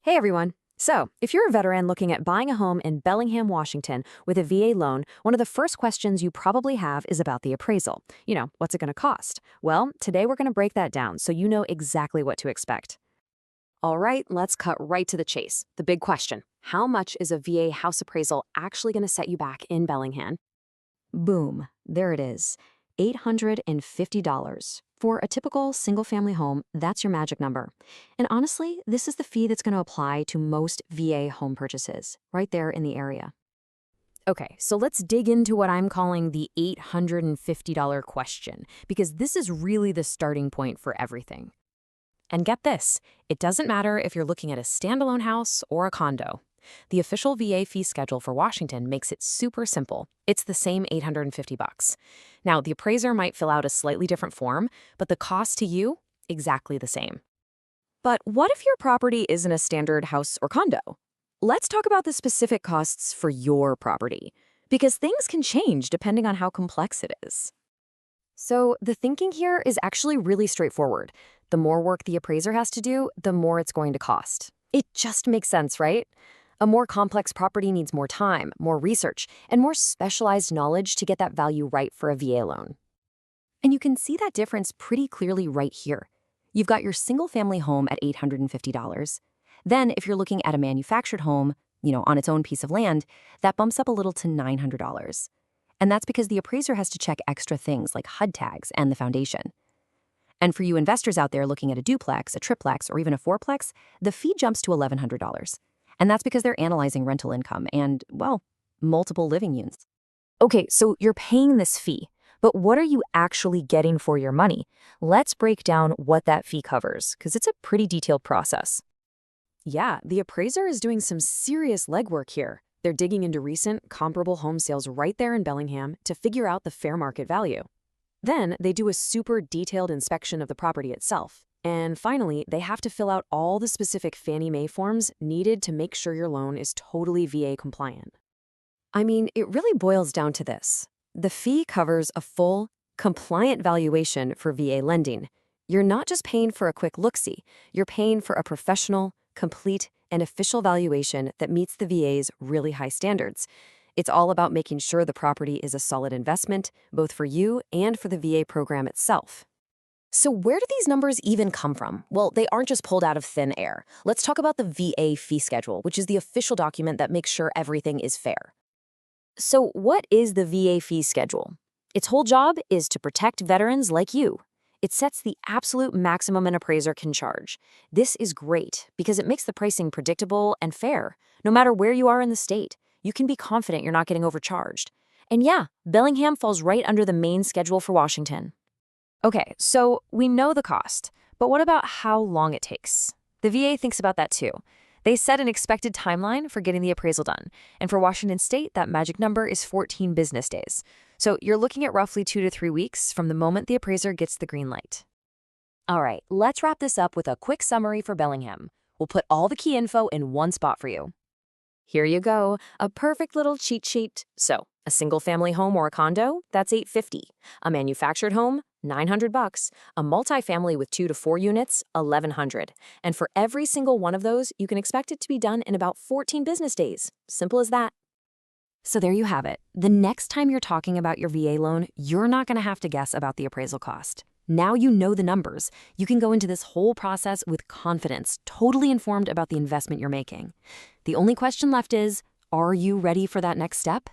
Hey everyone. So, if you're a veteran looking at buying a home in Bellingham, Washington with a VA loan, one of the first questions you probably have is about the appraisal. What's it going to cost? Well, today we're going to break that down so you know exactly what to expect. All right, let's cut right to the chase. The big question: how much is a VA house appraisal actually going to set you back in Bellingham? Boom, there it is. $850. For a typical single-family home, that's your magic number. And honestly, this is the fee that's going to apply to most VA home purchases, right there in the area. Okay, so let's dig into what I'm calling the $850 question, because this is really the starting point for everything. And get this, it doesn't matter if you're looking at a standalone house or a condo. The official VA fee schedule for Washington makes it super simple. It's the same $850. Now, the appraiser might fill out a slightly different form, but the cost to you, exactly the same. But what if your property isn't a standard house or condo? Let's talk about the specific costs for your property, because things can change depending on how complex it is. So the thinking here is actually really straightforward. The more work the appraiser has to do, the more it's going to cost. It just makes sense, right? A more complex property needs more time, more research, and more specialized knowledge to get that value right for a VA loan. And you can see that difference pretty clearly right here. You've got your single-family home at $850. Then, if you're looking at a manufactured home, on its own piece of land, that bumps up a little to $900. And that's because the appraiser has to check extra things like HUD tags and the foundation. And for you investors out there looking at a duplex, a triplex, or even a fourplex, the fee jumps to $1,100. And that's because they're analyzing rental income and, well, multiple living units. Okay, so you're paying this fee, but what are you actually getting for your money? Let's break down what that fee covers, because it's a pretty detailed process. Yeah, the appraiser is doing some serious legwork here. They're digging into recent, comparable home sales right there in Bellingham to figure out the fair market value. Then they do a super detailed inspection of the property itself. And finally, they have to fill out all the specific Fannie Mae forms needed to make sure your loan is totally VA compliant. I mean, it really boils down to this. The fee covers a full, compliant valuation for VA lending. You're not just paying for a quick look-see. You're paying for a professional, complete, and official valuation that meets the VA's really high standards. It's all about making sure the property is a solid investment, both for you and for the VA program itself. So where do these numbers even come from? Well, they aren't just pulled out of thin air. Let's talk about the VA fee schedule, which is the official document that makes sure everything is fair. So what is the VA fee schedule? Its whole job is to protect veterans like you. It sets the absolute maximum an appraiser can charge. This is great because it makes the pricing predictable and fair. No matter where you are in the state, you can be confident you're not getting overcharged. And yeah, Bellingham falls right under the main schedule for Washington. Okay, so we know the cost, but what about how long it takes? The VA thinks about that too. They set an expected timeline for getting the appraisal done, and for Washington State, that magic number is 14 business days. So you're looking at roughly 2 to 3 weeks from the moment the appraiser gets the green light. All right, let's wrap this up with a quick summary for Bellingham. We'll put all the key info in one spot for you. Here you go, a perfect little cheat sheet. So, a single-family home or a condo, that's $850. A manufactured home, $900. A multifamily with 2 to 4 units, $1,100. And for every single one of those, you can expect it to be done in about 14 business days. Simple as that. So there you have it. The next time you're talking about your VA loan, you're not going to have to guess about the appraisal cost. Now you know the numbers. You can go into this whole process with confidence, totally informed about the investment you're making. The only question left is, are you ready for that next step?